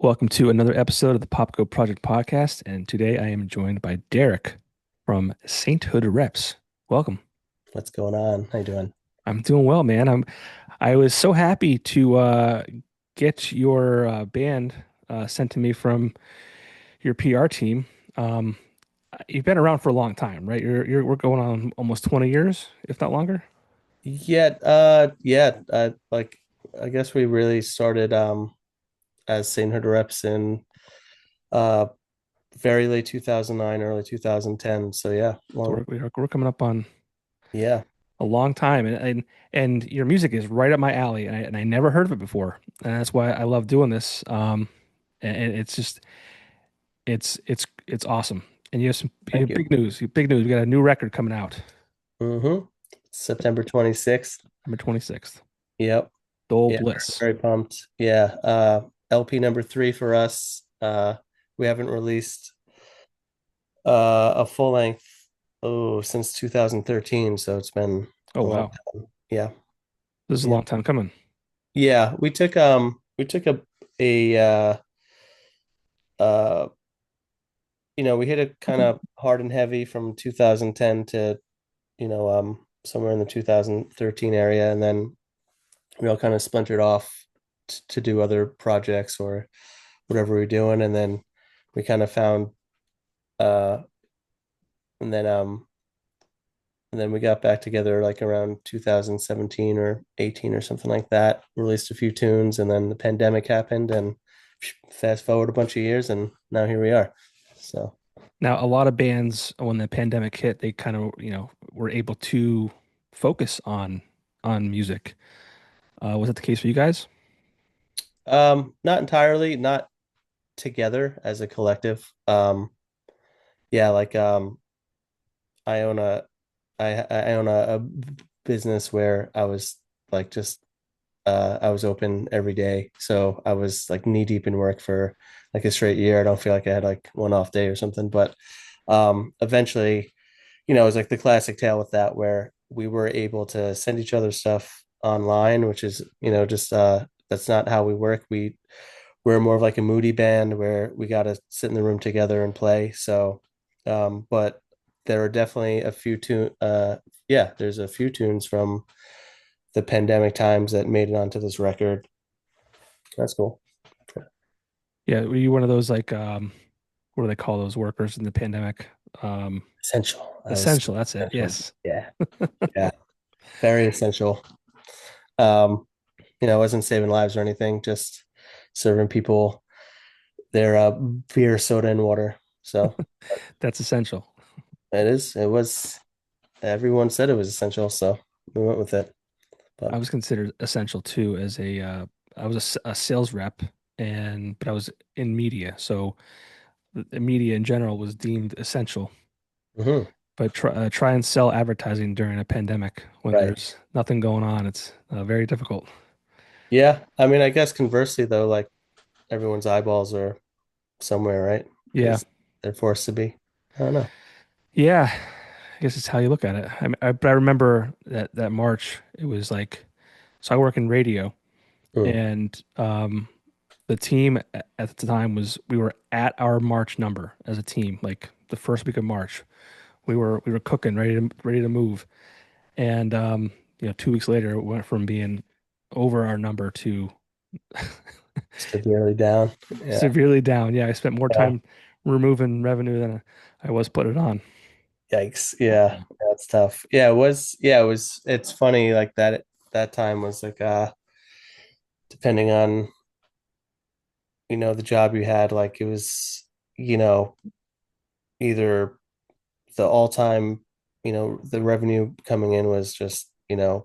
Welcome to another episode of the Popko Project Podcast, and today I am joined by Derek from Sainthood Reps. Welcome. What's going on? How you doing? I'm doing well, man. I was so happy to get your band sent to me from your PR team. Um, you've been around for a long time, right? We're going on almost 20 years, if not longer. Like I guess we really started as Sainthood Reps in uh very late 2009, early 2010. So yeah, So long we're coming up on yeah. a long time, and your music is right up my alley, and I never heard of it before, and that's why I love doing this. And it's just it's awesome. And you Thank have you. big news. Big news. We got a new record coming out, Mm-hmm. September 26th. November 26th. Yep. The old Yeah, Bliss. very pumped. Yeah. LP number three for us. We haven't released a full length since 2013, so it's been Oh a long wow, time. Yeah. this is a Yeah. long time coming. Yeah, we took a uh we hit it kind of hard and heavy from 2010 to somewhere in the 2013 area, and then we all kind of splintered off to do other projects or whatever we were doing, and then we kind of found uh and then we got back together like around 2017 or 18 or something like that, released a few tunes, and then the pandemic happened, and fast forward a bunch of years, and now here we are. So Now, a lot of bands, when the pandemic hit, they kind of were able to focus on music. Was that the case for you guys? not entirely, not together as a collective. Yeah, like I own a I own a business where I was like just I was open every day. So I was like knee deep in work for like a straight year. I don't feel like I had like one off day or something, but eventually, it was like the classic tale with that where we were able to send each other stuff online, which is, just that's not how we work. We're more of like a moody band where we got to sit in the room together and play. So, but there are definitely a few there's a few tunes from the pandemic times that made it onto this record. That's cool. Yeah, were you one of those like what do they call those workers in the pandemic? Um, Essential. I was Essential. That's it. essential. Yes. Yeah. Yeah. Very essential. Um, I wasn't saving lives or anything, just serving people their beer, soda, and water. So That's essential. it was, everyone said it was essential. So we went with it. I But was considered essential too as I was a sales rep, but I was in media. So the media in general was deemed essential. mhm, But try and sell advertising during a pandemic when right. there's nothing going on. It's very difficult. Yeah. I mean, I guess conversely, though, like everyone's eyeballs are somewhere, right? Yeah. Because they're forced to be. I don't know. Yeah. I guess it's how you look at it. But I remember that March, it was like, so I work in radio. Mm. And the team at the time we were at our March number as a team, like the first week of March. We were cooking, ready to move. And 2 weeks later, it went from being over our number to Severely down. Yeah. severely down. Yeah, I spent more Yeah. time removing revenue than I was put it on. Yikes. Yeah. That's tough. Yeah, it was. Yeah, it was. It's funny like that time was like depending on the job you had, like it was you know either the all-time, the revenue coming in was just the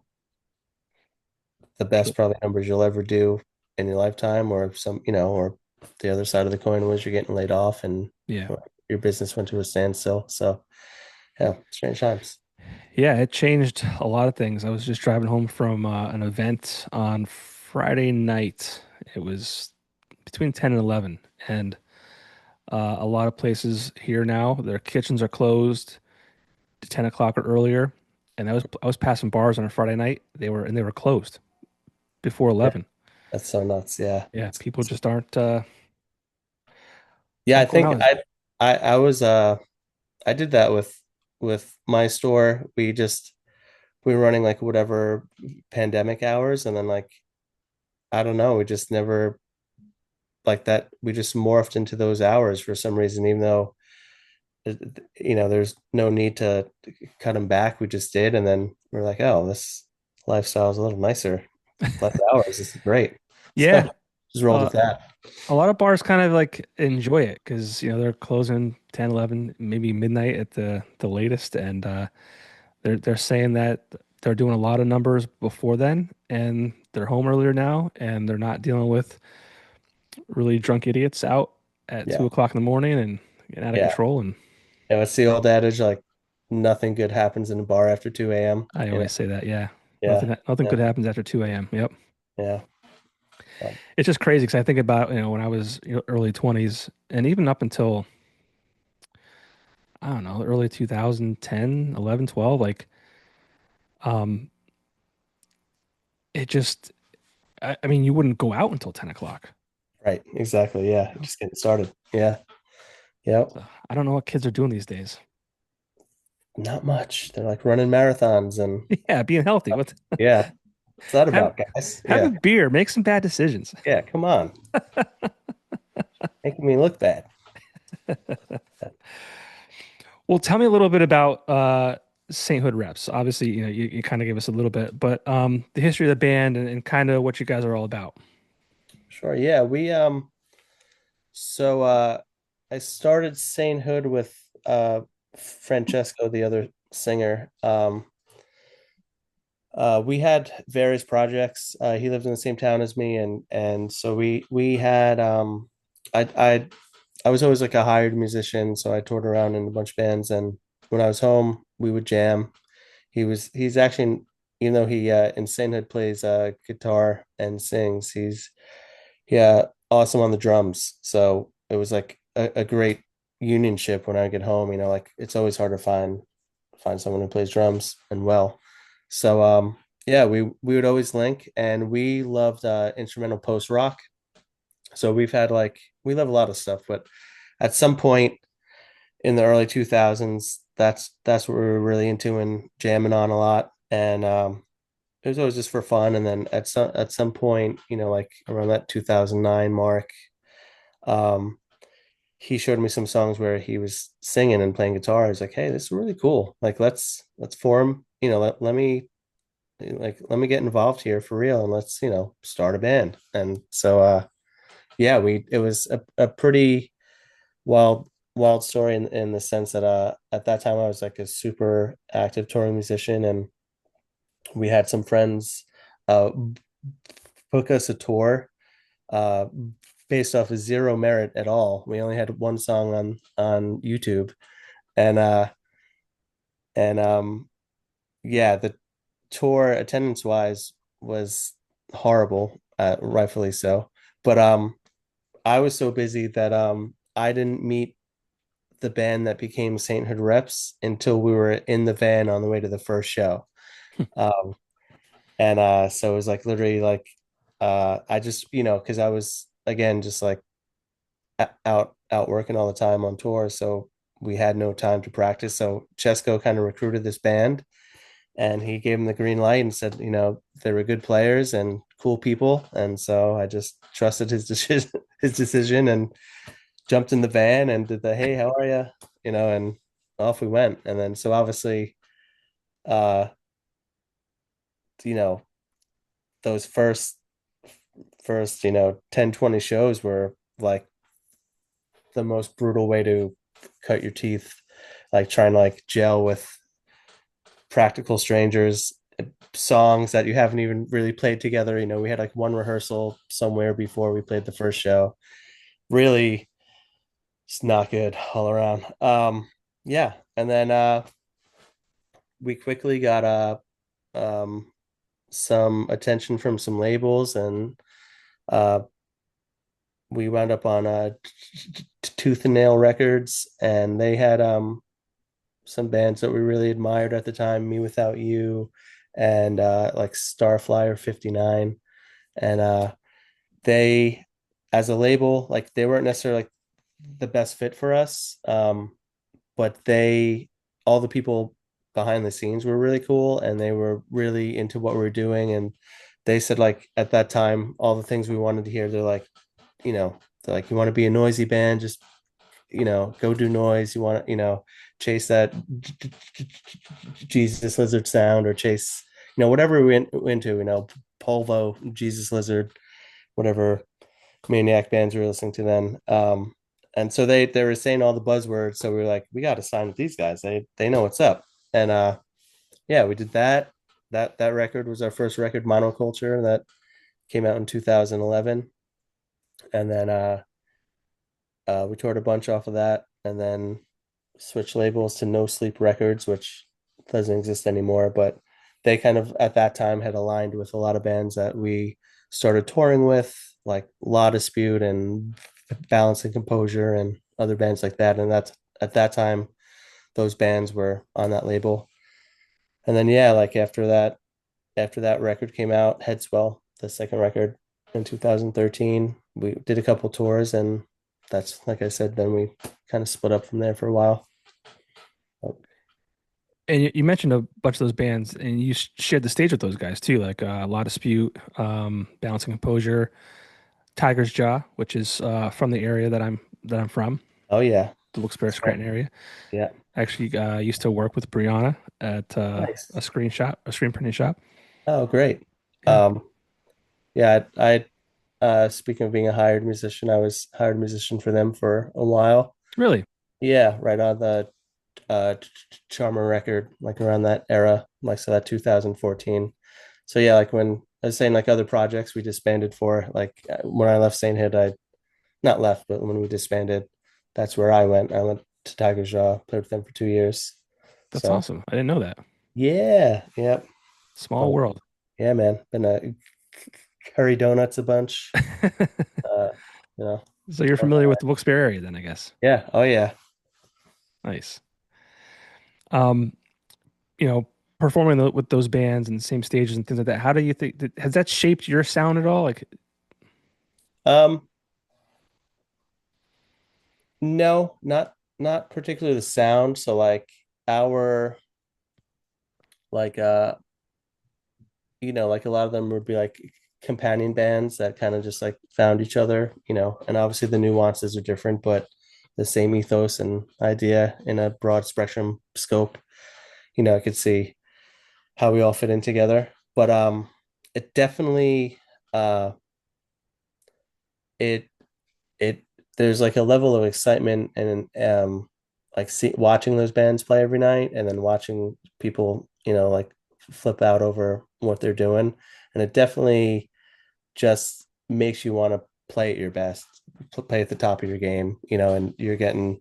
best probably numbers you'll ever do in your lifetime, or or the other side of the coin was you're getting laid off and Yeah. your business went to a standstill. So yeah, strange times. Yeah, it changed a lot of things. I was just driving home from an event on Friday night. It was between 10 and 11. And a lot of places here now, their kitchens are closed to 10 o'clock or earlier. And I was passing bars on a Friday night. They were closed before Yeah, 11. that's so nuts. Yeah. Yeah, people just aren't. Yeah, I Back when think I was, I was I did that with my store. We were running like whatever pandemic hours, and then like I don't know, we just never like that. We just morphed into those hours for some reason, even though there's no need to cut them back. We just did, and then we're like, oh, this lifestyle is a little nicer. Less hours. This is great. So yeah, just rolled uh, with that. a lot of bars kind of like enjoy it because they're closing 10, 11, maybe midnight at the latest, and they're saying that they're doing a lot of numbers before then, and they're home earlier now, and they're not dealing with really drunk idiots out at Yeah. 2 o'clock in the morning and getting out of Yeah. control. And Yeah. What's the old adage? Like nothing good happens in a bar after 2 a.m. I You know? always say that, yeah, Yeah. nothing Yeah. good happens after 2 a.m. Yep. Yeah. It's just crazy because I think about, when I was early 20s and even up until, I don't know, early 2010, 11, 12, like, um, it just, I mean, you wouldn't go out until 10 o'clock. Right. Exactly. Yeah. Just getting started. Yeah. Yep. So I don't know what kids are doing these days. Not much. They're like running marathons and Yeah, being healthy. yeah. What's that Have, about, guys? have a Yeah. beer, make some bad decisions. Yeah. Come on. Making me look bad. Well, tell me a little bit about Sainthood Reps. Obviously, you kind of gave us a little bit, but the history of the band and kind of what you guys are all about. Sure. Yeah. So I started Sainthood with Francesco, the other singer. We had various projects. He lived in the same town as me, and so we had I I I was always like a hired musician, so I toured around in a bunch of bands, and when I was home, we would jam. He's actually, even though he in Sainthood plays guitar and sings, he's yeah, awesome on the drums. So it was like a great unionship when I get home. Like it's always hard to find someone who plays drums and well. So yeah, we would always link, and we loved instrumental post rock. So we love a lot of stuff, but at some point in the early 2000s, that's what we were really into and jamming on a lot. And it was always just for fun. And then at some point, like around that 2009 mark, um, he showed me some songs where he was singing and playing guitar. I was like, hey, this is really cool. Like let's form, let me get involved here for real, and let's, start a band. And so yeah, we it was a pretty wild story in the sense that at that time I was like a super active touring musician, and we had some friends uh book us a tour uh based off of zero merit at all. We only had one song on YouTube, and yeah, the tour attendance wise was horrible, rightfully so. But I was so busy that I didn't meet the band that became Sainthood Reps until we were in the van on the way to the first show. Um, and so it was like literally like I just, because I was again just like out working all the time on tour, so we had no time to practice. So Chesco kind of recruited this band, and he gave him the green light and said, they were good players and cool people, and so I just trusted his decision, and jumped in the van and did the hey, how are you, and off we went. And then so obviously, uh, you know, those first 10-20 shows were like the most brutal way to cut your teeth, like trying to like gel with practical strangers, songs that you haven't even really played together. We had like one rehearsal somewhere before we played the first show. Really, it's not good all around. Yeah, and then we quickly got um, some attention from some labels, and uh, we wound up on Tooth and Nail Records, and they had some bands that we really admired at the time, Me Without You, and like Starflyer 59. And they, as a label, like they weren't necessarily like the best fit for us. But all the people behind the scenes were really cool, and they were really into what we were doing. And they said, like, at that time, all the things we wanted to hear, you know, they're like, you want to be a noisy band, just, go do noise. You want to, chase that Jesus Lizard sound, or chase, whatever we went into, Polvo, Jesus Lizard, whatever Maniac bands we were listening to then. And so they were saying all the buzzwords. So we were like, we got to sign with these guys. They know what's up. And yeah, we did that. That record was our first record, Monoculture, that came out in 2011. And then we toured a bunch off of that, and then switched labels to No Sleep Records, which doesn't exist anymore. But they kind of at that time had aligned with a lot of bands that we started touring with, like Law Dispute and Balance and Composure and other bands like that. And that's at that time, those bands were on that label. And then yeah, like after that record came out, Headswell, the second record in 2013, we did a couple tours, and that's, like I said, then we kind of split up from there for a while. And you mentioned a bunch of those bands, and you shared the stage with those guys too, like Law Dispute, Balancing Composure, Tiger's Jaw, which is from the area that I'm from, Oh yeah, the Wilkes-Barre that's right. Scranton area. Yeah, Actually, used to work with Brianna at nice. a screen printing shop. Oh, great. Yeah, Yeah, speaking of being a hired musician, I was hired musician for them for a while. really, Yeah, right on the Charmer record, like around that era, like so that 2014. So yeah, like when I was saying, like other projects we disbanded for, like when I left Sainthood, I not left, but when we disbanded, that's where I went. I went to Tiger's Jaw, played with them for 2 years. that's So awesome. I didn't know that. yeah, yeah. Small But world. yeah, man, been a curry donuts a bunch. Uh, you know, So you're oh, familiar with the Wilkes-Barre area then, I guess. yeah, oh yeah. Nice. Um, you know, performing with those bands and the same stages and things like that. How do you think has that shaped your sound at all? Like, Um, no, not particularly the sound. So like our like like a lot of them would be like companion bands that kind of just like found each other, and obviously the nuances are different, but the same ethos and idea in a broad spectrum scope. I could see how we all fit in together. But it definitely uh it it there's like a level of excitement and like watching those bands play every night, and then watching people, like flip out over what they're doing. And it definitely just makes you want to play at your best, play at the top of your game, and you're getting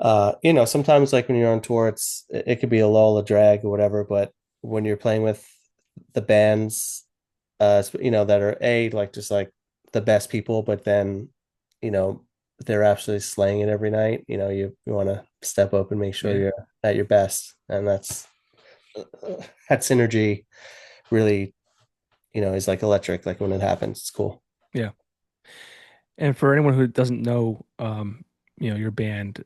sometimes like when you're on tour, it could be a lull, a drag or whatever, but when you're playing with the bands, that are like just like the best people, but then, you know, they're absolutely slaying it every night. You want to step up and make sure yeah, you're at your best. And that synergy really, is like electric. Like when it happens, it's cool. yeah. And for anyone who doesn't know, your band,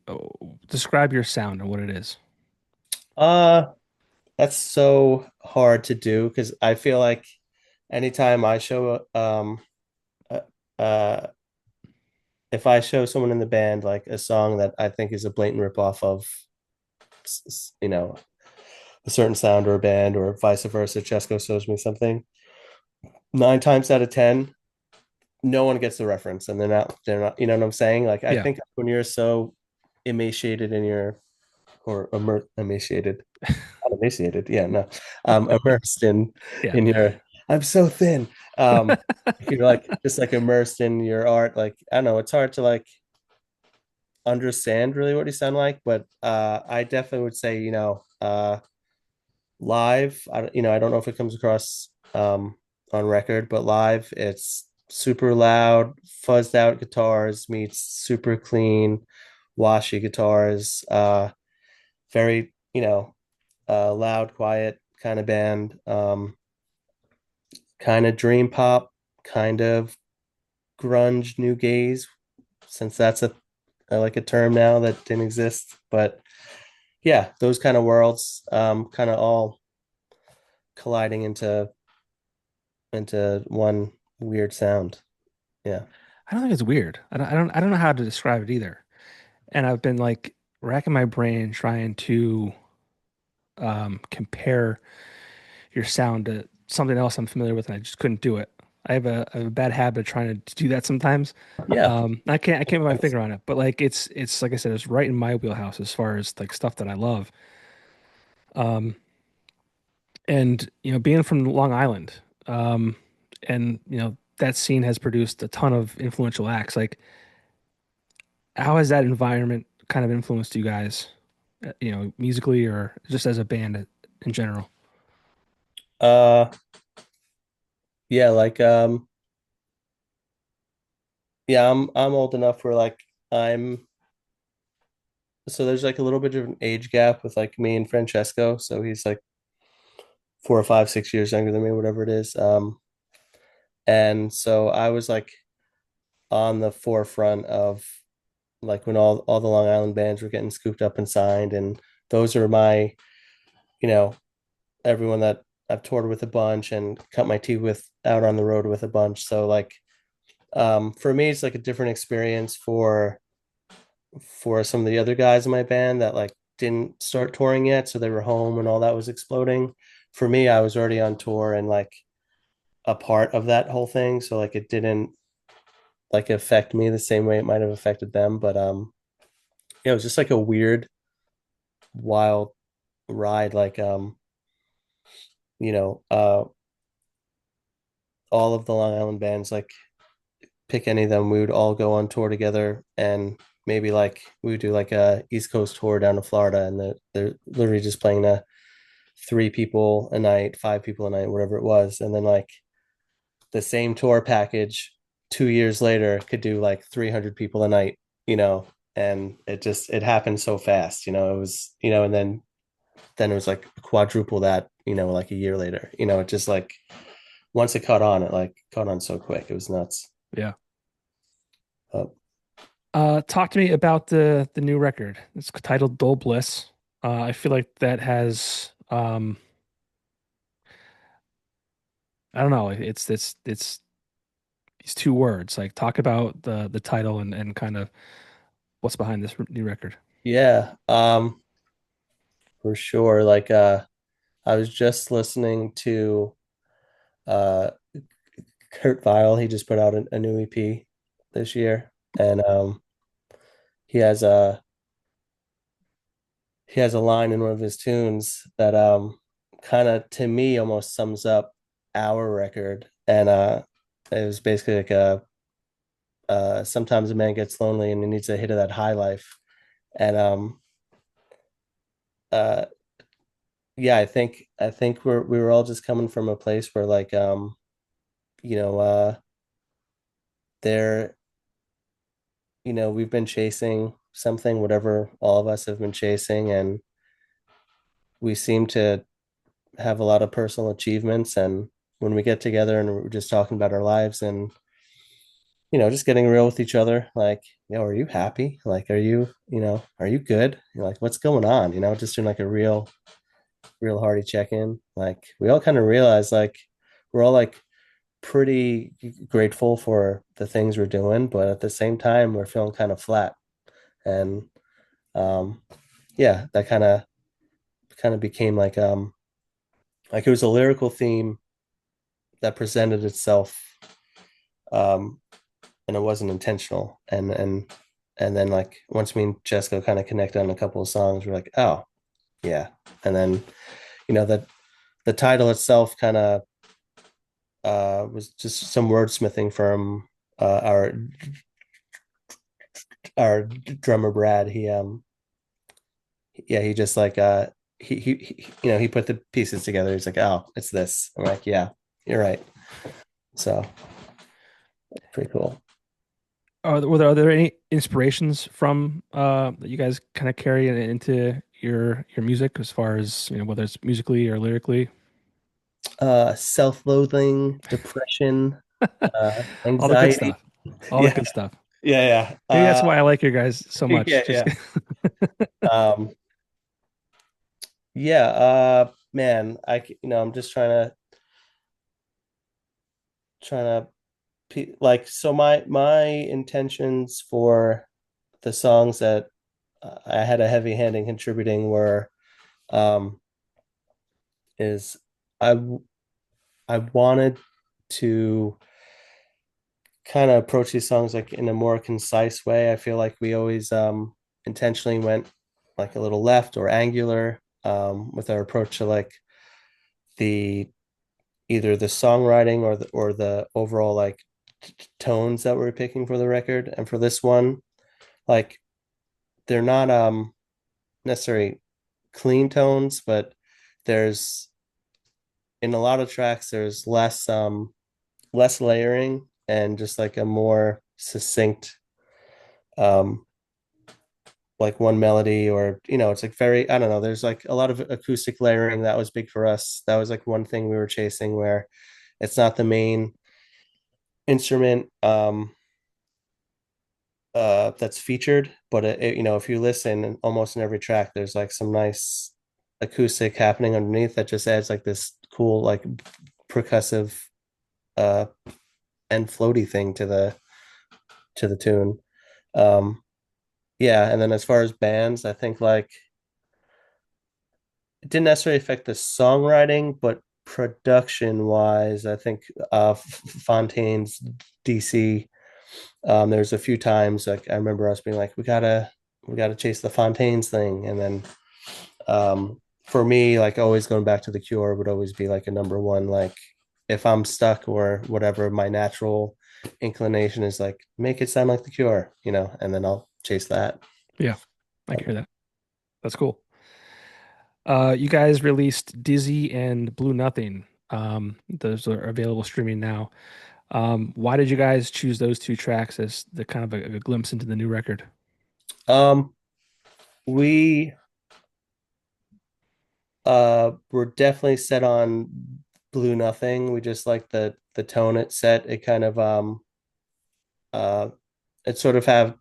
describe your sound and what it is. Uh, that's so hard to do because I feel like anytime I show uh, uh if I show someone in the band like a song that I think is a blatant ripoff of, you know, a certain sound or a band, or vice versa, Chesco shows me something, 9 times out of 10, no one gets the reference, and they're not, you know what I'm saying? Like, I Yeah, think when you're so emaciated in your, or emaciated, not emaciated, yeah, no, immersed yeah, in your, I'm so thin. If you're like just like immersed in your art, like I don't know, it's hard to like understand really what you sound like, but I definitely would say, live, I don't know if it comes across on record, but live it's super loud, fuzzed out guitars meets super clean, washy guitars, very, loud, quiet kind of band, kind of dream pop, kind of grunge, new gaze, since that's a like a term now that didn't exist. But yeah, those kind of worlds, kind of all colliding into one weird sound. Yeah. I don't think it's weird. I don't know how to describe it either. And I've been like racking my brain trying to compare your sound to something else I'm familiar with, and I just couldn't do it. I have a bad habit of trying to do that sometimes. Yeah. I can't put my finger on it, but like it's like I said, it's right in my wheelhouse as far as like stuff that I love. Um, and you know, being from Long Island, and you know that scene has produced a ton of influential acts. Like, how has that environment kind of influenced you guys, you know, musically or just as a band in general? Uh yeah, like yeah, I'm old enough where like I'm so there's like a little bit of an age gap with like me and Francesco. So he's like 4 or 5, 6 years younger than me, whatever it is. And so I was like on the forefront of like when all the Long Island bands were getting scooped up and signed, and those are my, you know, everyone that I've toured with a bunch and cut my teeth with out on the road with a bunch. So like for me it's like a different experience for some of the other guys in my band that like didn't start touring yet, so they were home when all that was exploding. For me, I was already on tour and like a part of that whole thing, so like it didn't like affect me the same way it might have affected them. But yeah, it was just like a weird, wild ride. Like you know, all of the Long Island bands, like pick any of them, we would all go on tour together, and maybe like we would do like a East Coast tour down to Florida, and they're literally just playing to 3 people a night, 5 people a night, whatever it was. And then like the same tour package 2 years later could do like 300 people a night, you know, and it happened so fast, you know, it was, you know, and then it was like quadruple that, you know, like a year later, you know, it just like once it caught on, it like caught on so quick. It was nuts. Yeah. Uh, Talk to me about the new record. It's titled Dull Bliss. I feel like that has I don't know, it's two words. Like talk about the title and kind of what's behind this new record. yeah, for sure. Like I was just listening to uh Kurt Vile. He just put out a new EP this year, and he has a he has a line in one of his tunes that kind of to me almost sums up our record, and it was basically like a sometimes a man gets lonely and he needs a hit of that high life, and uh yeah, I think we were all just coming from a place where like you know there you know we've been chasing something, whatever all of us have been chasing, and we seem to have a lot of personal achievements. And when we get together and we're just talking about our lives and you know just getting real with each other, like, you know, are you happy, like, are you, you know, are you good, you're like, what's going on, you know, just doing like a real hearty check-in. Like we all kind of realize like we're all like pretty grateful for the things we're doing, but at the same time we're feeling kind of flat. And um yeah, that kind of became like it was a lyrical theme that presented itself, um and it wasn't intentional. And then like once me and Jessica kind of connected on a couple of songs, we're like, oh yeah. And then you know that the title itself kind of was just some wordsmithing from our drummer Brad. He yeah, he just like he you know he put the pieces together. He's like, oh, it's this. I'm like, yeah, you're right. So pretty cool. Are there any inspirations from that you guys kind of carry into your music as far as, you know, whether it's musically or lyrically? Self-loathing, depression, All the good anxiety. stuff. All the Yeah, good stuff. Yeah, Maybe yeah. that's why I like you guys so Yeah, much. Just yeah. Um, yeah, man, I'm just trying to like, so my intentions for the songs that I had a heavy hand in contributing were um is I I wanted to kind of approach these songs like in a more concise way. I feel like we always intentionally went like a little left or angular with our approach to like the either the songwriting or the overall like tones that we're picking for the record. And for this one, like they're not necessarily clean tones, but there's in a lot of tracks there's less layering and just like a more succinct um like one melody, or it's like very, I don't know, there's like a lot of acoustic layering that was big for us. That was like one thing we were chasing, where it's not the main instrument that's featured, but if you listen almost in every track there's like some nice acoustic happening underneath that just adds like this cool like percussive uh and floaty thing to the tune. um yeah, and then as far as bands, I think like it didn't necessarily affect the songwriting, but production wise, I think Fontaine's DC. There's a few times like I remember us being like, we gotta chase the Fontaine's thing, and then for me, like always going back to the Cure would always be like a number one. Like if I'm stuck or whatever, my natural inclination is like make it sound like the Cure, and then I'll chase that. yeah, I can hear that. That's cool. You guys released Dizzy and Blue Nothing. Those are available streaming now. Why did you guys choose those two tracks as the kind of a glimpse into the new record? We we're definitely set on Blue Nothing. We just like the tone it set. It kind of uh it sort of have,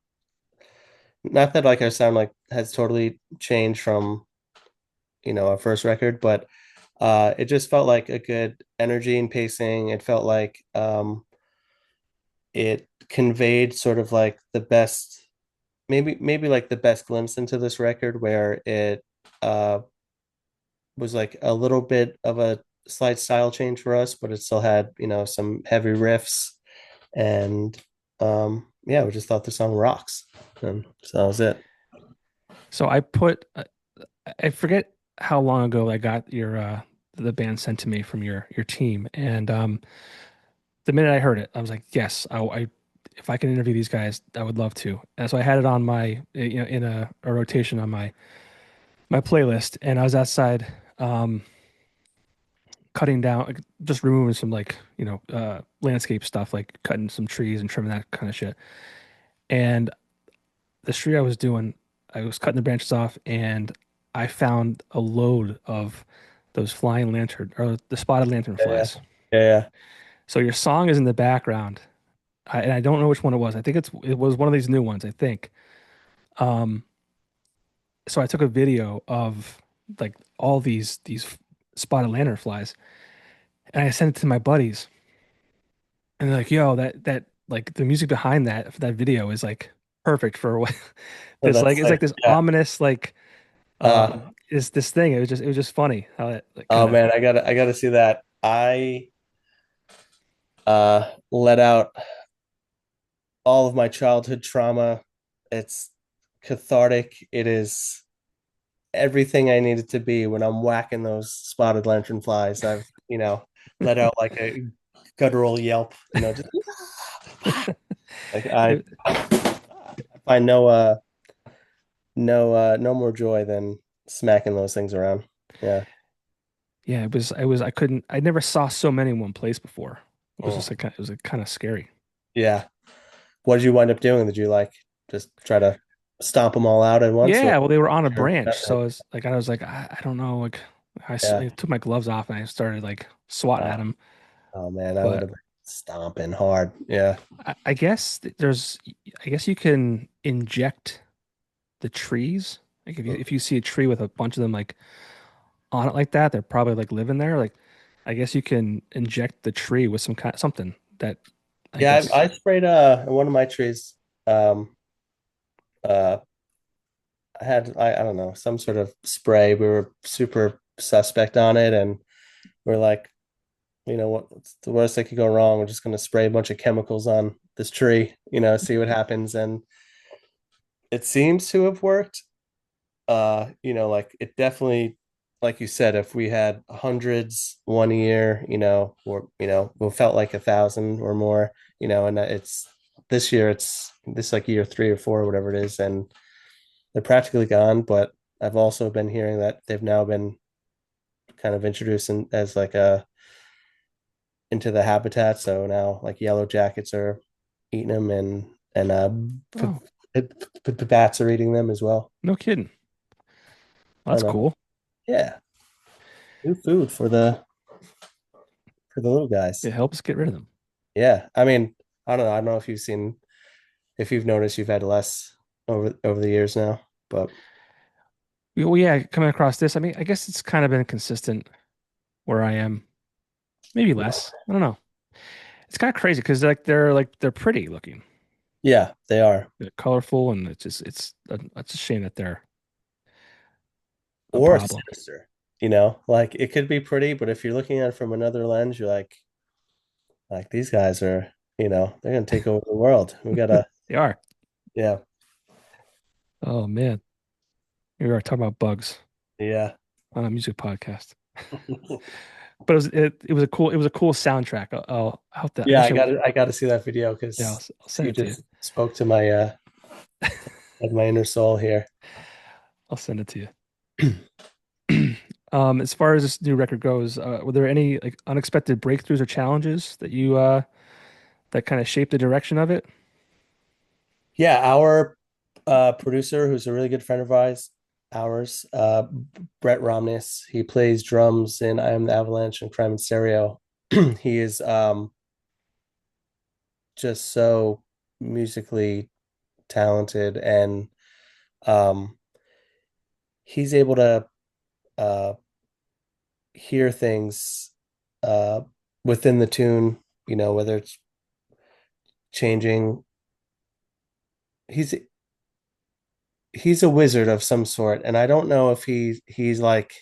not that like our sound like has totally changed from our first record, but it just felt like a good energy and pacing. It felt like it conveyed sort of like the best, maybe like the best glimpse into this record, where it was like a little bit of a slight style change for us, but it still had, some heavy riffs. And yeah, we just thought the song rocks. And so that was it. So I forget how long ago I got your the band sent to me from your team, and the minute I heard it, I was like, yes, if I can interview these guys, I would love to. And so I had it on my in a rotation on my playlist, and I was outside um, cutting down, like, just removing some like landscape stuff, like cutting some trees and trimming that kind of shit. And the tree I was doing, I was cutting the branches off, and I found a load of those flying lantern or the spotted Yeah, yeah, lanternflies. yeah, So your song is in the background, and I don't know which one it was. I think it was one of these new ones, I think. Um, so I took a video of like all these spotted lanternflies, and I sent it to my buddies, and they're like, "Yo, that like the music behind that video is like perfect for what yeah. this like That's it's like like, this yeah. ominous like Uh, is this thing. It was just funny how it like oh kind of man, I gotta see that. I let out all of my childhood trauma. It's cathartic. It is everything I needed to be when I'm whacking those spotted lantern flies. I've, let out like a guttural yelp, just like I it, find no more joy than smacking those things around. Yeah. yeah, it was I never saw so many in one place before. It was just Mm. like it was like kind of scary. Yeah. What did you wind up doing? Did you like just try to stomp them all out at once, or Yeah, well, they were on a or branch, method? so I was like, I don't know, like Yeah. I took my gloves off and I started like swatting Uh, at them. oh man, I would But have been stomping hard. Yeah. I guess there's. I guess you can inject the trees. Like if you see a tree with a bunch of them like on it like that, they're probably like living there. Like I guess you can inject the tree with some kind something that I Yeah, guess I sprayed in one of my trees. Um, uh, I had I don't know, some sort of spray. We were super suspect on it, and we're like, what's the worst that could go wrong? We're just going to spray a bunch of chemicals on this tree, see what happens. And it seems to have worked. Like it definitely, like you said, if we had hundreds one year, or we felt like 1,000 or more, and it's this year, it's this like year 3 or 4 or whatever it is, and they're practically gone. But I've also been hearing that they've now been kind of introduced as like a into the habitat. So now like yellow jackets are eating them, and oh, bats are eating them as well. no kidding. Well, I that's don't know. cool. Yeah, new food for the little It guys. helps get rid of them. Yeah, I mean, I don't know. I don't know if you've noticed you've had less over the years now, but Well, yeah, coming across this, I mean, I guess it's kind of been consistent where I am. Maybe less. I don't know. It's kind of crazy because they're pretty looking. yeah, they are. They're colorful, and it's a shame that they're a Or problem. sinister, like it could be pretty, but if you're looking at it from another lens, you're like these guys are, they're gonna take over the world. We gotta, They are. yeah, Oh man, we are talking about bugs yeah. on a music podcast. But it was a cool soundtrack. I'll have to, I Yeah, wish I got to see that video yeah, because I'll send you it to you. just spoke to my inner soul here. I'll send it to you. As far as this new record goes, were there any like unexpected breakthroughs or challenges that you that kind of shaped the direction of it? Yeah, our producer, who's a really good friend of ours, Brett Romness, he plays drums in I Am the Avalanche and Crime and Stereo. He is just so musically talented, and um, he's able to uh, hear things uh, within the tune, whether it's changing. He's he's a wizard of some sort, and I don't know if he's like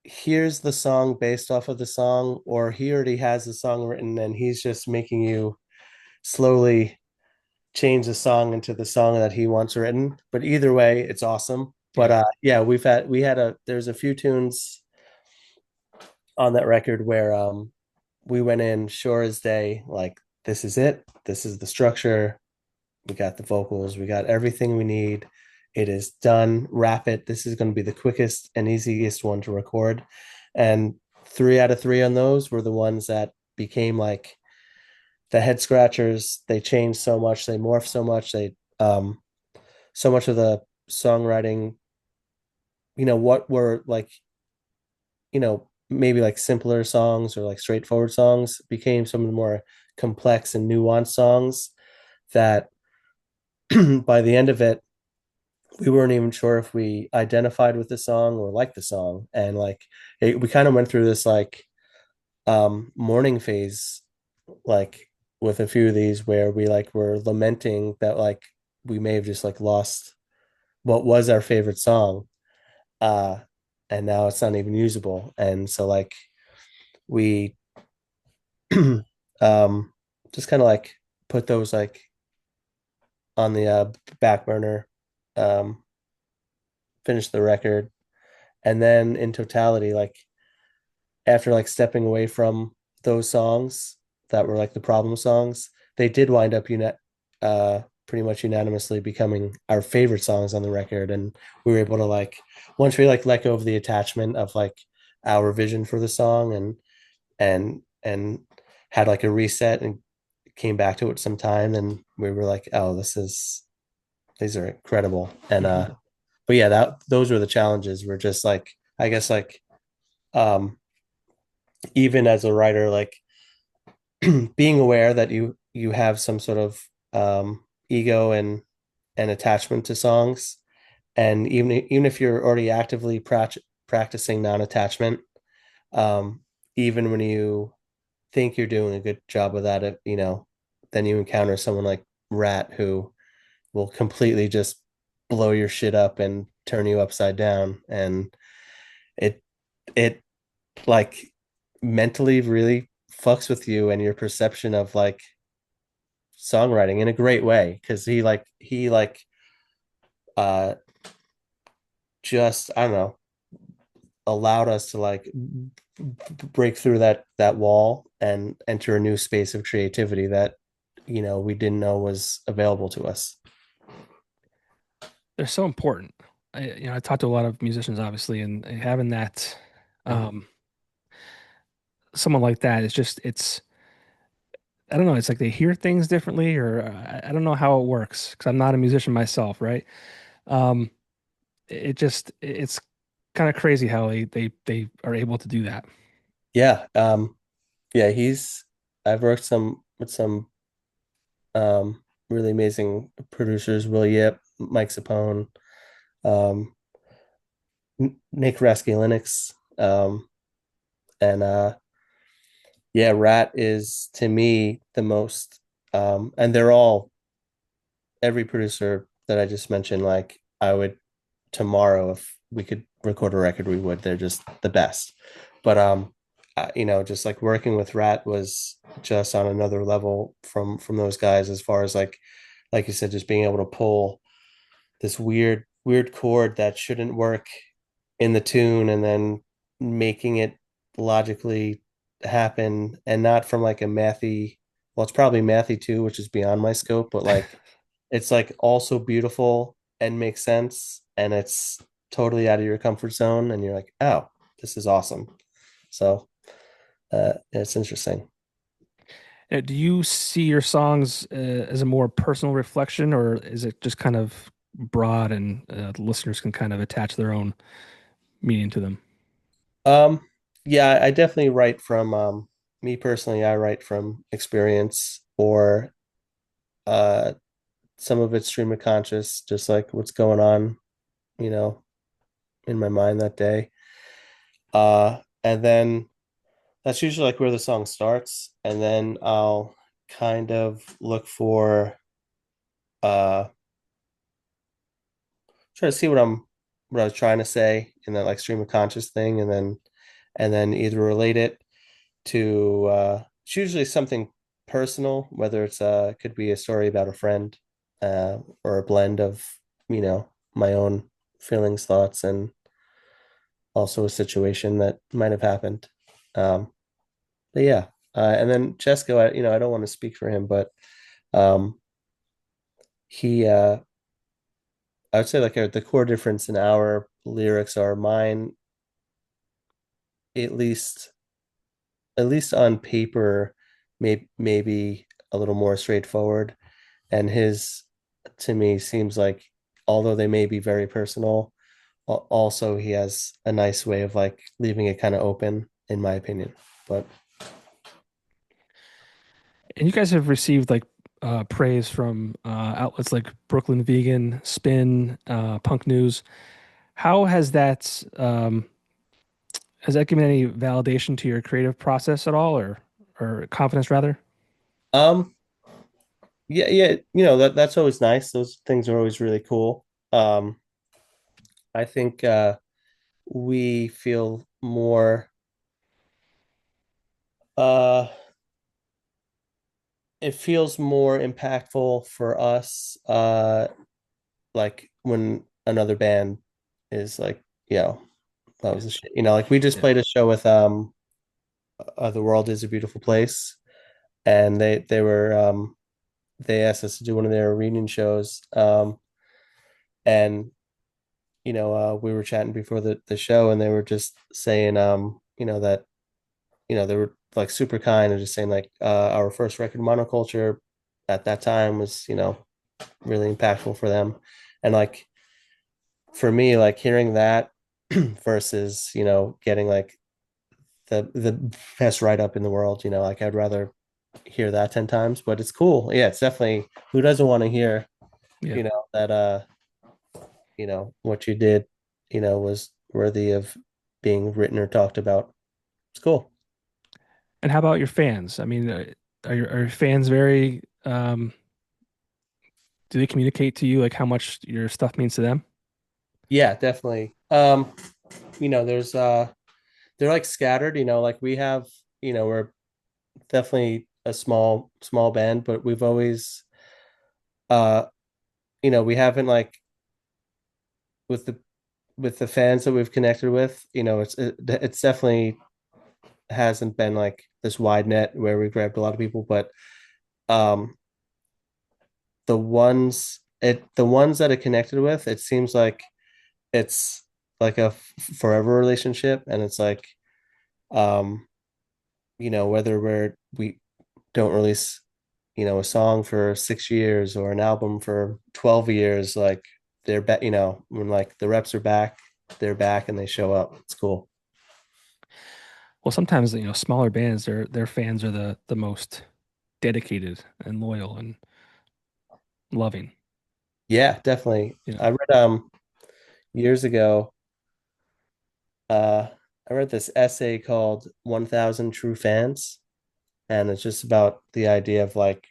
hears the song based off of the song, or he already has the song written and he's just making you slowly change the song into the song that he wants written. But either way, it's awesome. But Yeah. yeah, we had there's a few tunes on that record where we went in sure as day, like this is it, this is the structure, we got the vocals, we got everything we need. It is done. Wrap it. This is going to be the quickest and easiest one to record. And 3 out of 3 on those were the ones that became like the head scratchers. They changed so much. They morphed so much. So much of the songwriting, what were like, maybe like simpler songs or like straightforward songs became some of the more complex and nuanced songs that by the end of it, we weren't even sure if we identified with the song or liked the song. And like we kind of went through this like mourning phase, like with a few of these where we like were lamenting that like we may have just like lost what was our favorite song. Uh and now it's not even usable. And so like we um just kind of like put those like on the back burner, um, finish the record, and then in totality, like after like stepping away from those songs that were like the problem songs, they did wind up pretty much unanimously becoming our favorite songs on the record. And we were able to like once we like let go of the attachment of like our vision for the song and had like a reset and came back to it sometime, and we were like, oh, these are incredible. And Hmm. but yeah, that those were the challenges. We're just like I guess like um even as a writer, like being aware that you have some sort of ego and attachment to songs, and even if you're already actively practicing non-attachment, um, even when you think you're doing a good job with that, then you encounter someone like Rat who will completely just blow your shit up and turn you upside down, and it it like mentally really fucks with you and your perception of like songwriting in a great way, because he uh just I don't know, allowed us to like break through that wall and enter a new space of creativity that we didn't know was available to us. They're so important. I talked to a lot of musicians, obviously, and having that, um, someone like that is just, I don't know, it's like they hear things differently, or I don't know how it works because I'm not a musician myself, right? Um, it's kind of crazy how they are able to do that. Yeah. Yeah, he's I've worked some with some really amazing producers, Will Yip, Mike Sapone, um Nick Raskulinecz, and yeah, Rat is to me the most, and they're all, every producer that I just mentioned, like I would tomorrow, if we could record a record, we would. They're just the best. But just like working with Rat was just on another level from those guys, as far as like you said, just being able to pull this weird chord that shouldn't work in the tune, and then making it logically happen, and not from like a mathy, well, it's probably mathy too, which is beyond my scope, but like it's like also beautiful and makes sense, and it's totally out of your comfort zone, and you're like, oh, this is awesome. So it's interesting. Do you see your songs as a more personal reflection, or is it just kind of broad and the listeners can kind of attach their own meaning to them? um yeah, I definitely write from, me personally, I write from experience, or uh some of it's stream of conscious, just like what's going on, you know in my mind that day. And then that's usually like where the song starts, and then I'll kind of look for, uh try to see what I was trying to say in that like stream of conscious thing, and then either relate it to, it's usually something personal, whether it's could be a story about a friend, or a blend of, my own feelings, thoughts, and also a situation that might have happened. But yeah, and then Chesko, I don't want to speak for him, but um, he, I would say like the core difference in our lyrics are mine, at least on paper, maybe a little more straightforward, and his, to me, seems like, although they may be very personal, also he has a nice way of like leaving it kind of open, in my opinion. But And you guys have received like praise from outlets like Brooklyn Vegan, Spin, Punk News. How has that given any validation to your creative process at all, or confidence rather? um yeah, yeah, that's always nice. Those things are always really cool. I think we feel more, uh it feels more impactful for us, like when another band is like, that was the shit. Like we just Yeah. played a show with, The World Is a Beautiful Place, and they asked us to do one of their reunion shows, and we were chatting before the show, and they were just saying, that, they were like super kind, and just saying like, our first record, Monoculture, at that time was, really impactful for them. And like for me, like hearing that versus, getting like the best write up in the world, like I'd rather hear that 10 times, but it's cool. Yeah, it's definitely, who doesn't want to hear, Yeah. that what you did, was worthy of being written or talked about. It's cool. And how about your fans? I mean, are your fans very do they communicate to you like how much your stuff means to them? Yeah, definitely. There's they're like scattered, like we have, we're definitely a small band, but we've always uh we haven't like with the fans that we've connected with, it's definitely hasn't been like this wide net where we grabbed a lot of people, but um the ones that it connected with, it seems like it's like a forever relationship, and it's like um whether we don't release a song for 6 years or an album for 12 years, like they're back, when like the reps are back, they're back and they show up. It's cool. Well, sometimes, smaller bands, their fans are the most dedicated and loyal and loving, Yeah, definitely. you know. I read years ago, uh I read this essay called 1000 True Fans, and it's just about the idea of like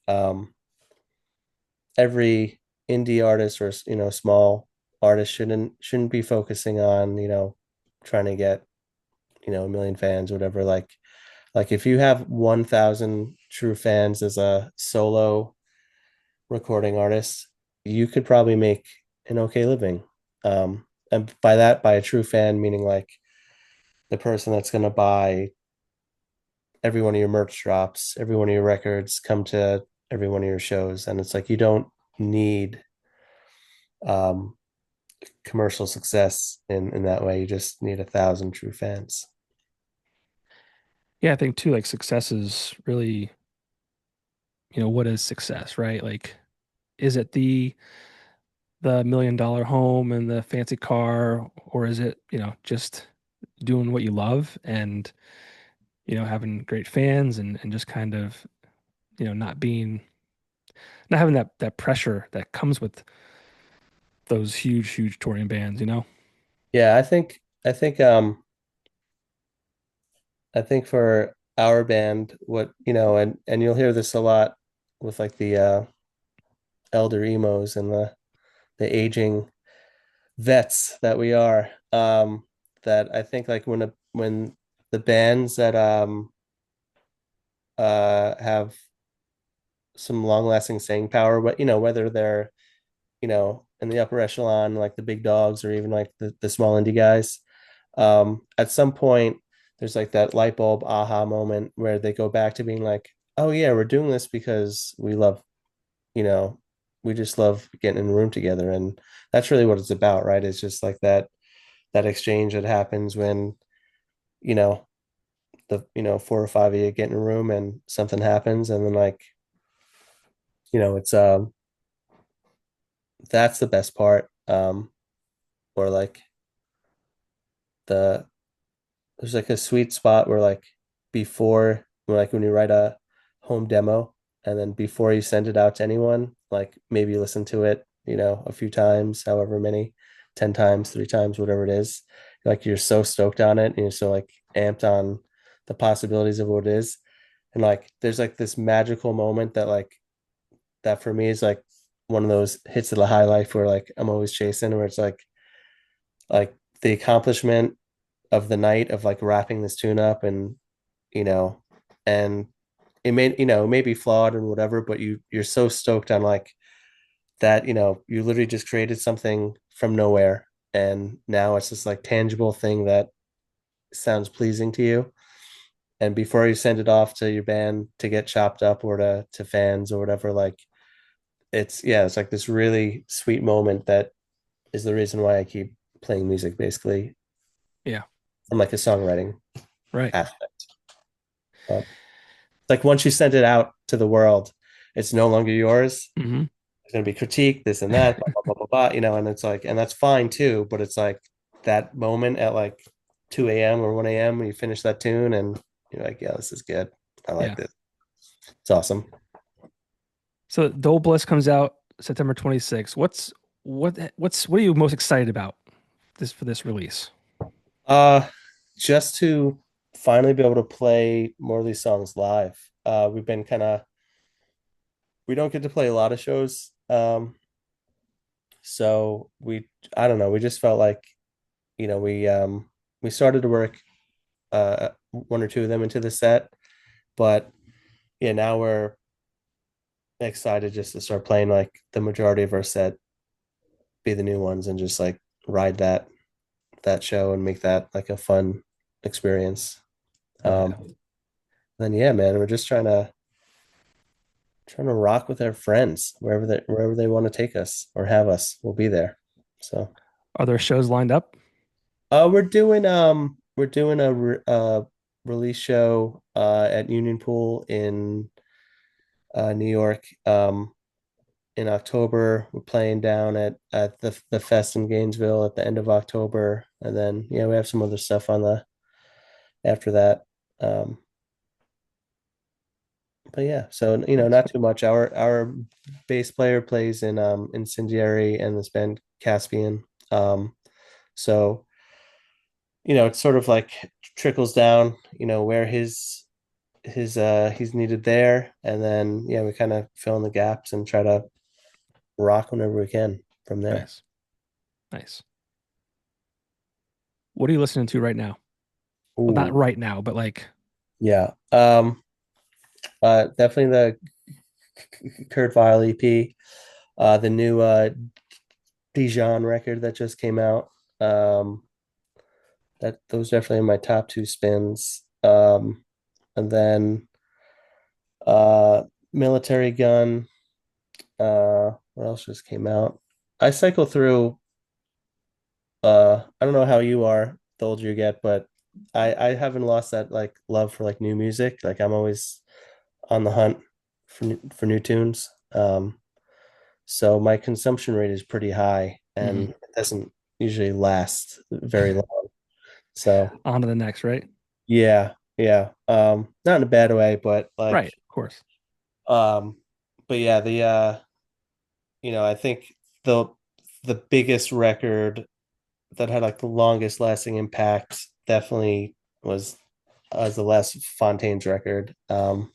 um every indie artist or small artist shouldn't be focusing on trying to get a million fans or whatever. Like if you have 1000 true fans as a solo recording artist, you could probably make an okay living. And by that, by a true fan, meaning like the person that's going to buy every one of your merch drops, every one of your records, come to every one of your shows. And it's like you don't need um, commercial success in that way. You just need 1,000 true fans. Yeah, I think too, like success is really, what is success, right? Like, is it the $1 million home and the fancy car, or is it, just doing what you love and, having great fans and just kind of, not having that pressure that comes with those huge touring bands. Yeah, I think for our band, what and you'll hear this a lot with like the elder emos and the aging vets that we are. That I think like when the bands that have some long lasting staying power, but whether they're in the upper echelon, like the big dogs, or even like the small indie guys, at some point there's like that light bulb aha moment where they go back to being like, oh yeah, we're doing this because we love, you know we just love getting in a room together. And that's really what it's about, right? It's just like that exchange that happens when you know the 4 or 5 of you get in a room and something happens, and then like it's that's the best part. Or like the there's like a sweet spot where like before, like when you write a home demo, and then before you send it out to anyone, like maybe you listen to it, a few times, however many, 10 times, 3 times, whatever it is. Like you're so stoked on it, and you're so like amped on the possibilities of what it is. And like there's like this magical moment that for me is like one of those hits of the high life where like I'm always chasing, where it's like the accomplishment of the night of like wrapping this tune up, and you know and it may be flawed and whatever, but you're so stoked on like that, you literally just created something from nowhere, and now it's this like tangible thing that sounds pleasing to you. And before you send it off to your band to get chopped up, or to fans or whatever, like it's like this really sweet moment that is the reason why I keep playing music, basically, Yeah, from like a songwriting right. aspect. But like once you send it out to the world, it's no longer yours. Hmm. There's going to be critique, this and that, blah, blah, blah, blah, blah, and it's like, and that's fine too. But it's like that moment at like 2 a.m. or 1 a.m. when you finish that tune, and you're like, yeah, this is good. I like Yeah. this. It's awesome. So Dole Bliss comes out September 26th. What are you most excited about for this release? Uh, just to finally be able to play more of these songs live. We've been kind of we don't get to play a lot of shows. So I don't know, we just felt like, we started to work one or two of them into the set, but yeah, now we're excited just to start playing like the majority of our set be the new ones and just like ride that show and make that like a fun experience. Oh yeah. Then yeah, man, we're just trying to rock with our friends wherever they want to take us or have us. We'll be there. So, Are there shows lined up? we're doing release show at Union Pool in New York in October. We're playing down at the Fest in Gainesville at the end of October, and then yeah, we have some other stuff on the after that. Um, but yeah, so Nice. not too much. Our bass player plays in Incendiary and this band Caspian. So it's sort of like trickles down, where he's needed there, and then yeah, we kind of fill in the gaps and try to rock whenever we can from there. Nice. Nice. What are you listening to right now? Well, not Ooh, right now, but like, yeah. Definitely the Kurt Vile EP, the new Dijon record that just came out. Um, that those definitely in my top two spins. And then Military Gun. What else just came out? I cycle through. I don't know how you are, the older you get, but I haven't lost that like love for like new music. Like I'm always on the hunt for new tunes. So my consumption rate is pretty high, mhm. and it doesn't usually last very long. So On to the next, right? yeah, yeah. Not in a bad way, but like, Right, of course. um, but yeah, I think the the biggest record that had like the longest lasting impact definitely was the last Fontaine's record. And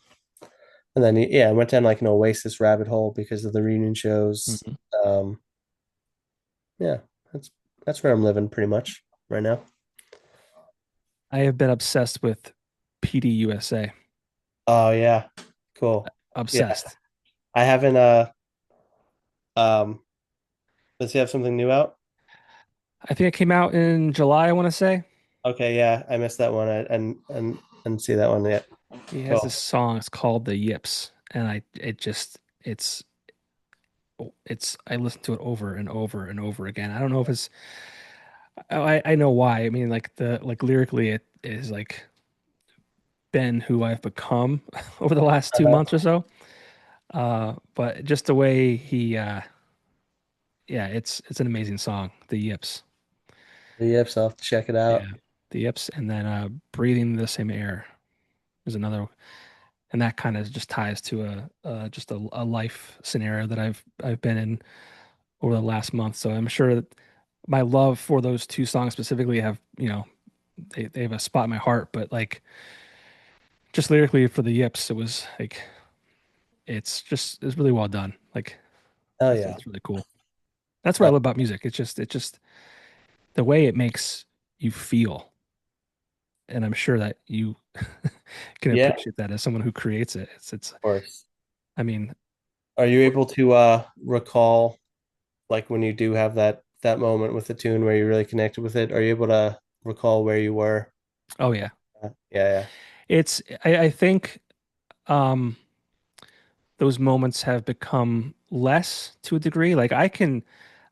then yeah, I went down like an Oasis rabbit hole because of the reunion shows. Mhm. Um, yeah, that's that's where I'm living pretty much right now. I have been obsessed with PDUSA. Oh yeah, cool. Yeah, Obsessed. I haven't. Um, does he have something new out? I think it came out in July, I want to say. Okay, yeah, I missed that one. And see that one yet. He has Cool. this song, it's called The Yips, and I listen to it over and over and over again. I don't know if it's I know why. I mean, like lyrically it is like been who I've become over the last 2 months or so. But just the way yeah, it's an amazing song. The Yips. Yep, so I'll have to check it out. Yeah. The Yips, and then Breathing the Same Air is another, and that kind of just ties to just a life scenario that I've been in over the last month. So I'm sure that my love for those two songs specifically have, they have a spot in my heart, but like just lyrically for the Yips, it was like it's really well done. Like Oh it's yeah. it's really cool. That's what I Uh, love about music. It's just the way it makes you feel. And I'm sure that you can yeah, of appreciate that as someone who creates it. course. I mean, Are you able to recall like when you do have that moment with the tune where you really connected with it? Are you able to recall where you were? oh yeah. Yeah, I think um those moments have become less to a degree. Like I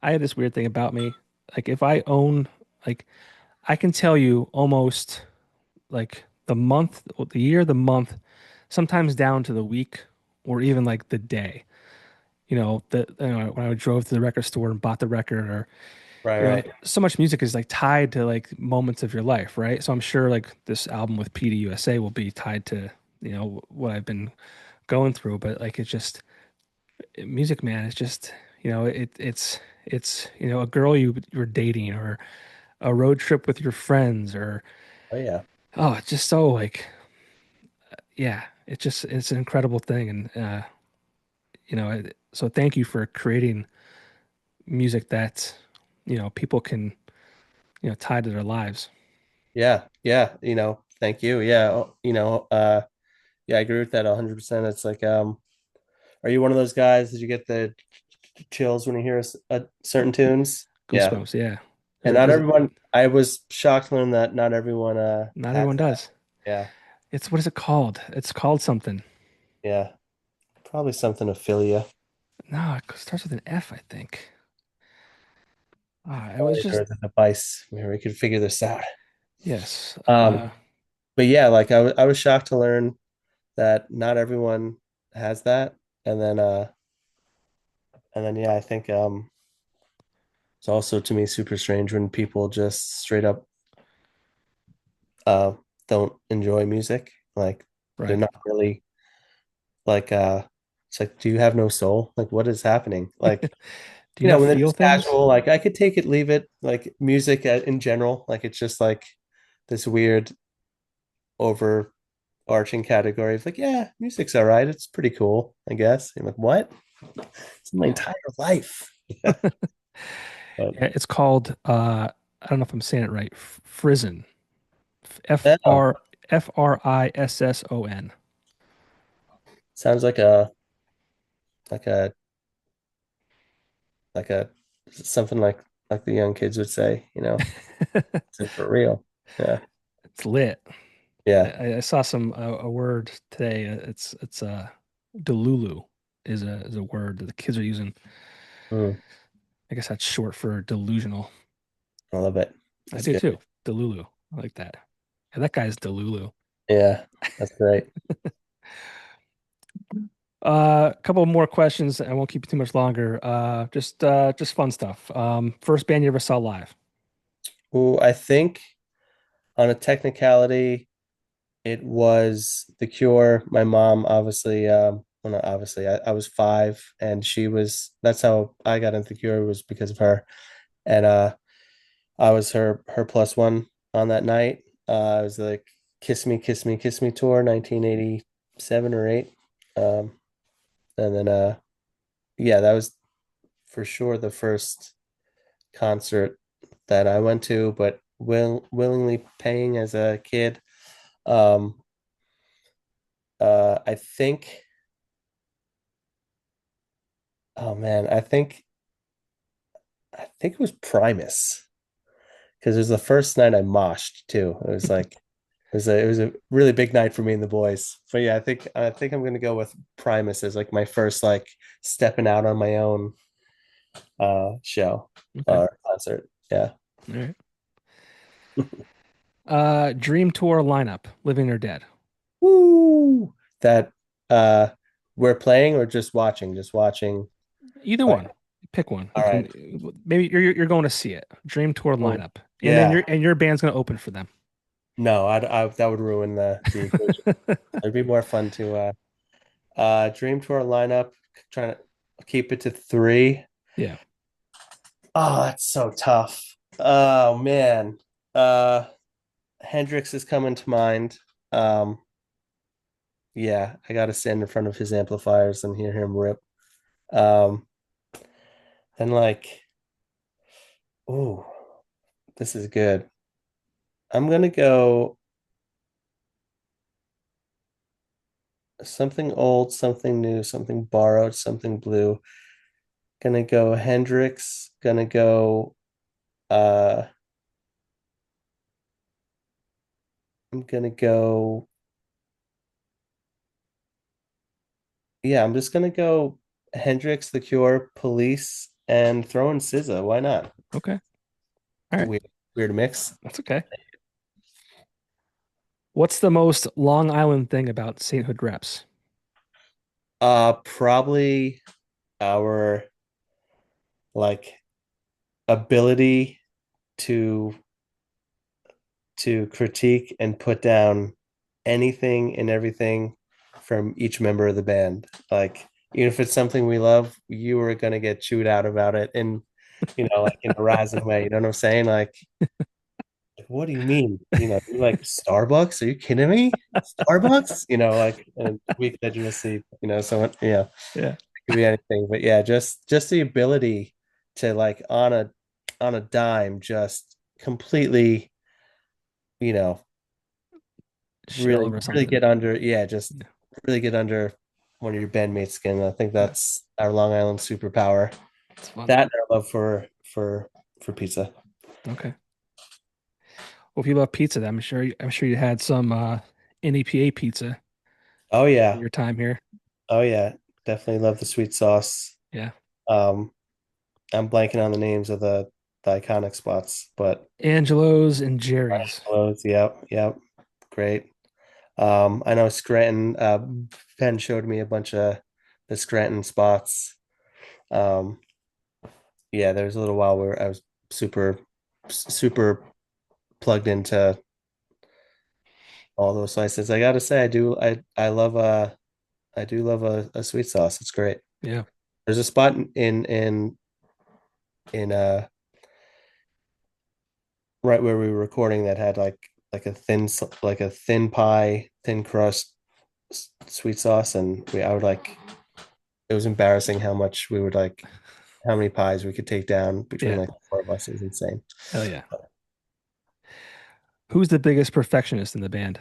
have this weird thing about me. Like if I own like I can tell you almost like the month, the year, the month, sometimes down to the week or even like the day. When I drove to the record store and bought the record, or right, right. so much music is like tied to like moments of your life, right? So I'm sure like this album with PDUSA will be tied to what I've been going through, but like it's just music, man. It's just, it's a girl you're dating or a road trip with your friends or Oh yeah. oh, it's just so like yeah, it's an incredible thing and so thank you for creating music that people can tie to their lives. Yeah. Yeah. Thank you. Yeah. Yeah, I agree with that 100%. It's like, are you one of those guys that you get the chills when you hear certain tunes? Yeah. Goosebumps, yeah. And not everyone, I was shocked to learn that not everyone Not has everyone that. does. Yeah. It's what is it called? It's called something. Yeah. Probably something aphilia No, it starts with an F, I think. It was just or the device where we could figure this out. yes. But yeah, like I was shocked to learn that not everyone has that. And then yeah, I think it's also to me super strange when people just straight up uh don't enjoy music. Like they're Right. not really like it's like, do you have no soul? Like what is happening? Like, Do you not when they're feel just things? casual, like I could take it, leave it, like music in general, like it's just like this weird overarching category of like, yeah, music's all right. It's pretty cool, I guess. I'm like, what? It's my Yeah. entire life. Yeah. But Yeah, it's called I don't know if I'm saying it right. Frizzen. F oh, R Frisson. sounds like a like a something like the young kids would say, it's for real. Yeah. It's lit. Yeah. I saw some a word today. It's delulu is a word that the kids are using. Mm, I guess that's short for delusional. I love it. I That's do good. too. Delulu. I like that. Yeah, that guy's delulu. Yeah, that's great. A couple more questions. I won't keep you too much longer. Just fun stuff. First band you ever saw live? Ooh, I think on a technicality, it was The Cure. My mom, obviously, well, not obviously, I was 5, and that's how I got into The Cure, was because of her. And I was her plus one on that night. It was like Kiss Me, Kiss Me, Kiss Me tour, 1987 or 8. And then yeah, that was for sure the first concert that I went to, but willingly paying as a kid. Um, I think, oh man, I think it was Primus, because it was the first night I moshed too. It was like it was a really big night for me and the boys. But yeah, I think I'm gonna go with Primus as like my first like stepping out on my own show Okay. or concert. Yeah. All right. Dream tour lineup, living or dead? Woo! That uh we're playing or just watching? Just watching. Either Like, one. Pick one. We all right. can maybe you're going to see it. Dream tour Oh, lineup, and then yeah. your band's going to open for them. No, that would ruin the equation. It'd be more fun to Dream Tour lineup, trying to keep it to 3. Yeah. Oh, that's so tough. Oh man. Uh Hendrix is coming to mind. Um yeah, I gotta stand in front of his amplifiers and hear him rip. Um and like, oh, this is good. I'm gonna go something old, something new, something borrowed, something blue. Gonna go Hendrix, gonna go I'm gonna go, yeah, I'm just gonna go Hendrix, The Cure, Police, and throw in SZA. Why not? Okay. All right. Weird mix. That's okay. What's the most Long Island thing about Sainthood Reps? Probably our like ability to critique and put down anything and everything from each member of the band. Like even if it's something we love, you are gonna get chewed out about it in, like in a razzing way. You know what I'm saying? Like, what do you mean? You like Starbucks? Are you kidding me? Starbucks? Like, and we could just see, someone, it Yeah. could be anything, but yeah, just the ability to like on a dime, just completely, you know, Shit all really, over really something. get under, yeah, just Yeah. really get under one of your bandmates' skin. I think Yeah. that's our Long Island superpower. It's fun. That and our love for pizza. Okay. Well, if you love pizza, then I'm sure you had some NEPA pizza Oh in yeah. your time here. Oh yeah. Definitely love the sweet sauce. Yeah. Um, I'm blanking on the names of the iconic spots, but Angelo's and Jerry's. close. Yep, yep. Great. I know Scranton, Ben showed me a bunch of the Scranton spots. Um, yeah, there was a little while where I was super plugged into all those slices. I gotta say, I love I do love a sweet sauce. It's great. Yeah. There's a spot in right where we were recording that had like like a thin pie, thin crust sweet sauce, and I would like it was embarrassing how much we would like how many pies we could take down between Yeah. like the four of us. It was insane. Hell yeah. Who's the biggest perfectionist in the band?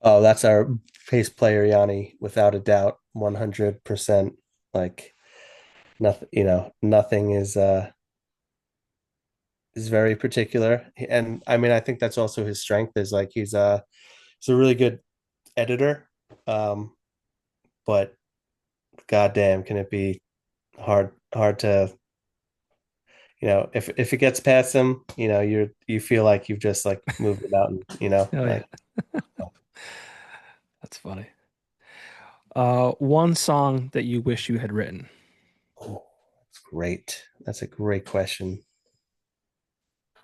Oh, that's our bass player Yanni, without a doubt, 100%. Like nothing, nothing is very particular. And I mean, I think that's also his strength is like he's a really good editor. Um, but goddamn, can it be hard to, if it gets past him, you feel like you've just like moved a mountain, Hell yeah. like That's funny. One song that you wish you had written. oh, that's great. That's a great question.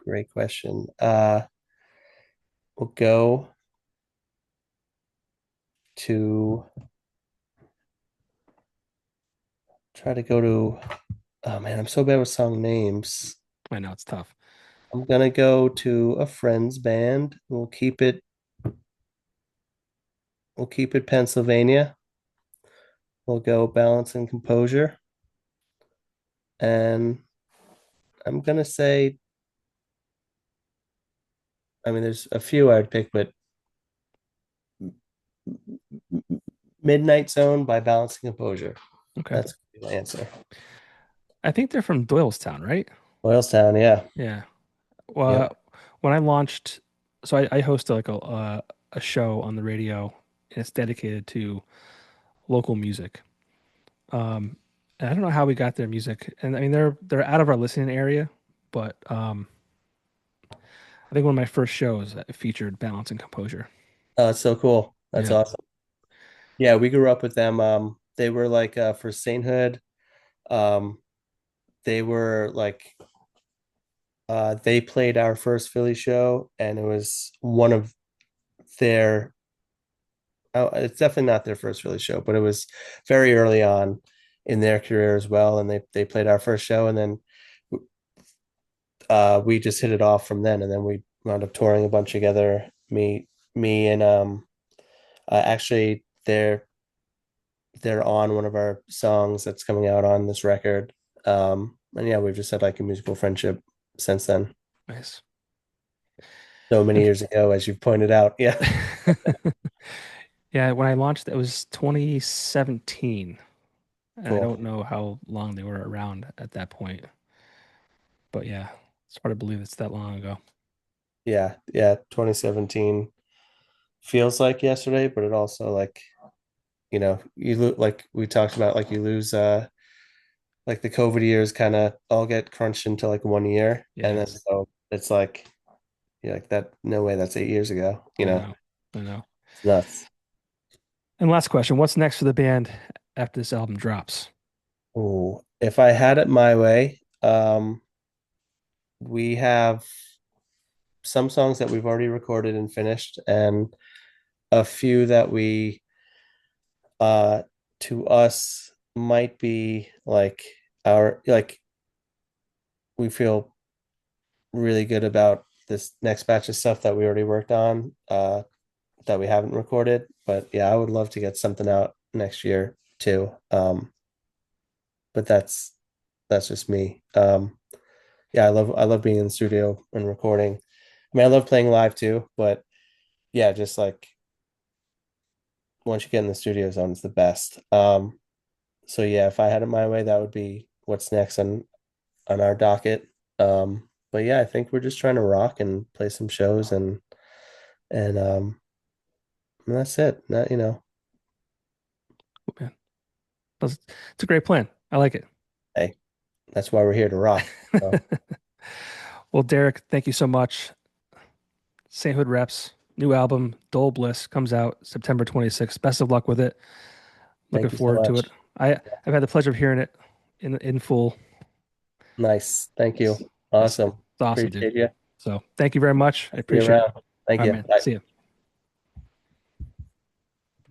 Great question. We'll go to try to go to oh man, I'm so bad with song names. I know it's tough. I'm gonna go to a friend's band. We'll keep it Pennsylvania. We'll go balance and composure. And I'm gonna say, I mean, there's a few I'd pick, but Midnight Zone by Balance and Composure. Okay. That's the answer. I think they're from Doylestown, right? Doylestown, yeah. Yeah. Yep. When I launched, so I host like a show on the radio, and it's dedicated to local music. Um, and I don't know how we got their music, and I mean they're out of our listening area, but I think one of my first shows featured Balance and Composure. Oh, that's so cool. That's Yeah. awesome. Yeah, we grew up with them. They were like for Sainthood. Um, they were like they played our first Philly show, and it was one of their. Oh, it's definitely not their first Philly show, but it was very early on in their career as well. And they played our first show, and then we just hit it off from then. And then we wound up touring a bunch together. Me, and actually they're on one of our songs that's coming out on this record. And yeah, we've just had like a musical friendship since then. Nice. So many years ago, as you've pointed out. Yeah, Yeah, when I launched, it was 2017, and I don't cool. know how long they were around at that point. But yeah, it's hard to believe it's that long ago. Yeah, yeah. 2017 feels like yesterday, but it also like like we talked about, like you lose like the COVID years kind of all get crunched into like 1 year, and Yeah, then so it's like you're like that. No way, that's 8 years ago. I know. I know. It's nuts. And last question, what's next for the band after this album drops? Oh, if I had it my way, we have some songs that we've already recorded and finished, and a few that we uh to us might be like our like we feel really good about this next batch of stuff that we already worked on that we haven't recorded. But yeah, I would love to get something out next year too. But that's just me. Yeah, I love being in the studio and recording. I mean, I love playing live too, but yeah, just like once you get in the studio zone, it's the best. So yeah, if I had it my way, that would be what's next on our docket. But yeah, I think we're just trying to rock and play some shows and that's it. That Oh, man, it's a great plan. I like it. hey, that's why we're here to rock. So Well, Derek, thank you so much. Sainthood Reps, new album, Dole Bliss, comes out September 26th. Best of luck with it. Looking thank you so forward to it. much. I've had the pleasure of hearing it in full. Nice. Thank It's, you. it's, Awesome. it's awesome, dude. Appreciate you. So thank you very much. I See you appreciate it. around. Thank All right, you. man. Bye. See you.